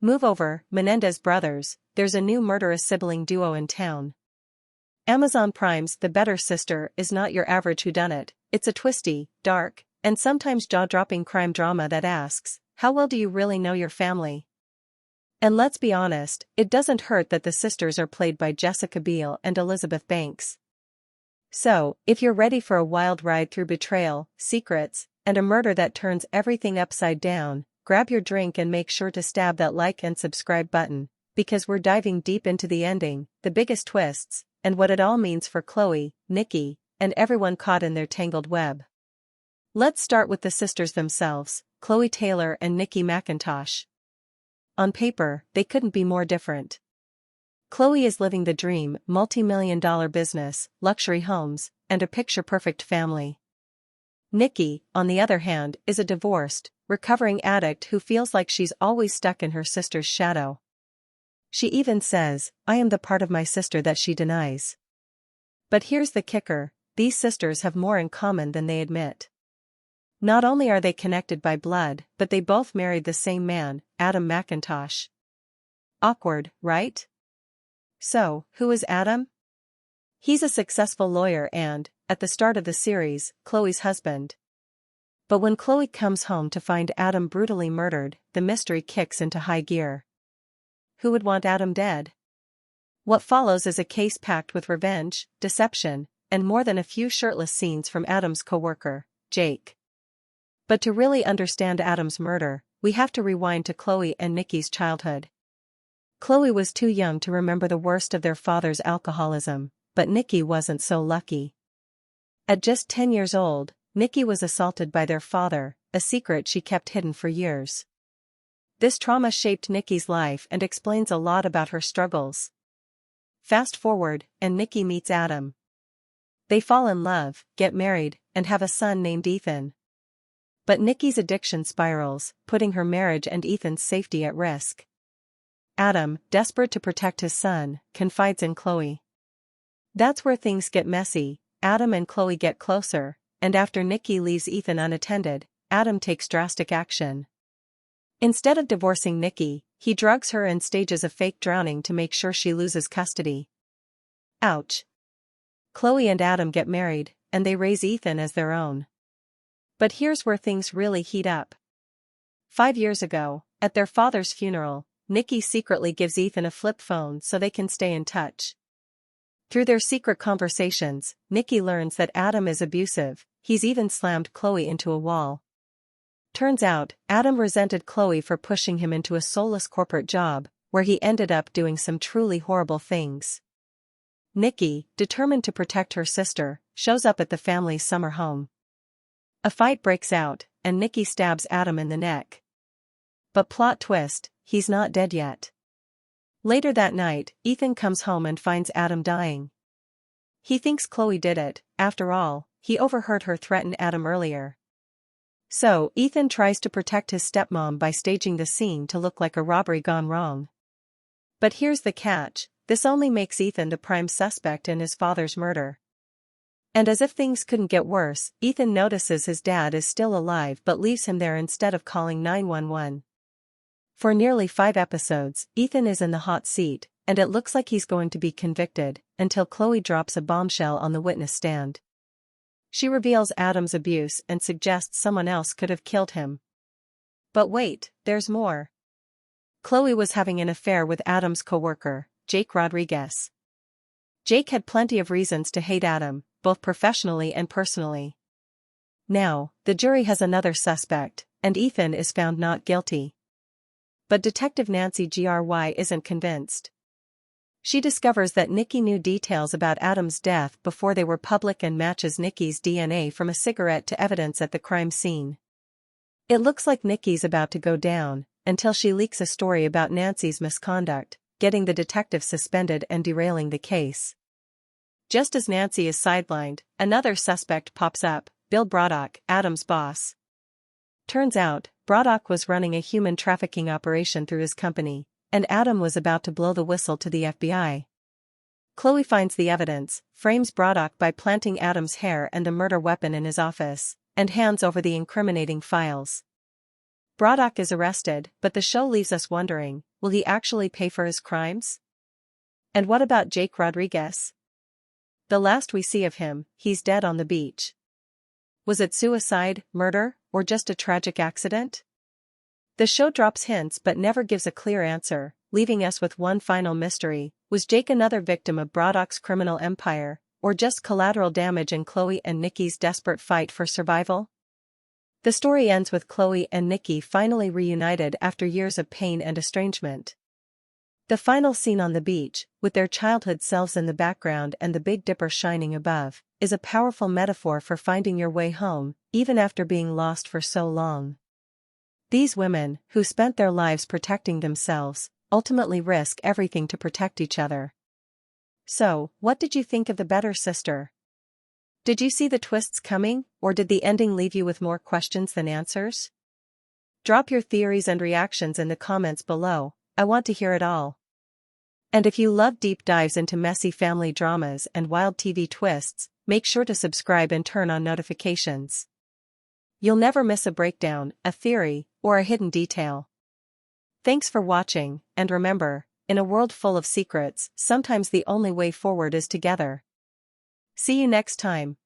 Move over, Menendez brothers, there's a new murderous sibling duo in town. Amazon Prime's The Better Sister is not your average whodunit, it's a twisty, dark, and sometimes jaw-dropping crime drama that asks, how well do you really know your family? And let's be honest, it doesn't hurt that the sisters are played by Jessica Biel and Elizabeth Banks. So, if you're ready for a wild ride through betrayal, secrets, and a murder that turns everything upside down, grab your drink and make sure to stab that like and subscribe button, because we're diving deep into the ending, the biggest twists, and what it all means for Chloe, Nikki, and everyone caught in their tangled web. Let's start with the sisters themselves, Chloe Taylor and Nikki McIntosh. On paper, they couldn't be more different. Chloe is living the dream, multi-million-dollar business, luxury homes, and a picture-perfect family. Nikki, on the other hand, is a divorced, recovering addict who feels like she's always stuck in her sister's shadow. She even says, "I am the part of my sister that she denies." But here's the kicker, these sisters have more in common than they admit. Not only are they connected by blood, but they both married the same man, Adam McIntosh. Awkward, right? So, who is Adam? He's a successful lawyer and, at the start of the series, Chloe's husband. But when Chloe comes home to find Adam brutally murdered, the mystery kicks into high gear. Who would want Adam dead? What follows is a case packed with revenge, deception, and more than a few shirtless scenes from Adam's co-worker, Jake. But to really understand Adam's murder, we have to rewind to Chloe and Nikki's childhood. Chloe was too young to remember the worst of their father's alcoholism, but Nikki wasn't so lucky. At just 10 years old, Nikki was assaulted by their father, a secret she kept hidden for years. This trauma shaped Nikki's life and explains a lot about her struggles. Fast forward, and Nikki meets Adam. They fall in love, get married, and have a son named Ethan. But Nikki's addiction spirals, putting her marriage and Ethan's safety at risk. Adam, desperate to protect his son, confides in Chloe. That's where things get messy. Adam and Chloe get closer, and after Nikki leaves Ethan unattended, Adam takes drastic action. Instead of divorcing Nikki, he drugs her and stages a fake drowning to make sure she loses custody. Ouch. Chloe and Adam get married, and they raise Ethan as their own. But here's where things really heat up. 5 years ago, at their father's funeral, Nikki secretly gives Ethan a flip phone so they can stay in touch. Through their secret conversations, Nikki learns that Adam is abusive, he's even slammed Chloe into a wall. Turns out, Adam resented Chloe for pushing him into a soulless corporate job, where he ended up doing some truly horrible things. Nikki, determined to protect her sister, shows up at the family's summer home. A fight breaks out, and Nikki stabs Adam in the neck. But plot twist, he's not dead yet. Later that night, Ethan comes home and finds Adam dying. He thinks Chloe did it, after all, he overheard her threaten Adam earlier. So, Ethan tries to protect his stepmom by staging the scene to look like a robbery gone wrong. But here's the catch, this only makes Ethan the prime suspect in his father's murder. And as if things couldn't get worse, Ethan notices his dad is still alive but leaves him there instead of calling 911. For nearly 5 episodes, Ethan is in the hot seat, and it looks like he's going to be convicted, until Chloe drops a bombshell on the witness stand. She reveals Adam's abuse and suggests someone else could have killed him. But wait, there's more. Chloe was having an affair with Adam's co-worker, Jake Rodriguez. Jake had plenty of reasons to hate Adam, both professionally and personally. Now, the jury has another suspect, and Ethan is found not guilty. But Detective Nancy Gry isn't convinced. She discovers that Nikki knew details about Adam's death before they were public and matches Nikki's DNA from a cigarette to evidence at the crime scene. It looks like Nikki's about to go down, until she leaks a story about Nancy's misconduct, getting the detective suspended and derailing the case. Just as Nancy is sidelined, another suspect pops up, Bill Braddock, Adam's boss. Turns out, Braddock was running a human trafficking operation through his company, and Adam was about to blow the whistle to the FBI. Chloe finds the evidence, frames Braddock by planting Adam's hair and the murder weapon in his office, and hands over the incriminating files. Braddock is arrested, but the show leaves us wondering, will he actually pay for his crimes? And what about Jake Rodriguez? The last we see of him, he's dead on the beach. Was it suicide, murder, or just a tragic accident? The show drops hints but never gives a clear answer, leaving us with one final mystery. Was Jake another victim of Braddock's criminal empire, or just collateral damage in Chloe and Nikki's desperate fight for survival? The story ends with Chloe and Nikki finally reunited after years of pain and estrangement. The final scene on the beach, with their childhood selves in the background and the Big Dipper shining above, is a powerful metaphor for finding your way home, even after being lost for so long. These women, who spent their lives protecting themselves, ultimately risk everything to protect each other. So, what did you think of The Better Sister? Did you see the twists coming, or did the ending leave you with more questions than answers? Drop your theories and reactions in the comments below. I want to hear it all. And if you love deep dives into messy family dramas and wild TV twists, make sure to subscribe and turn on notifications. You'll never miss a breakdown, a theory, or a hidden detail. Thanks for watching, and remember, in a world full of secrets, sometimes the only way forward is together. See you next time.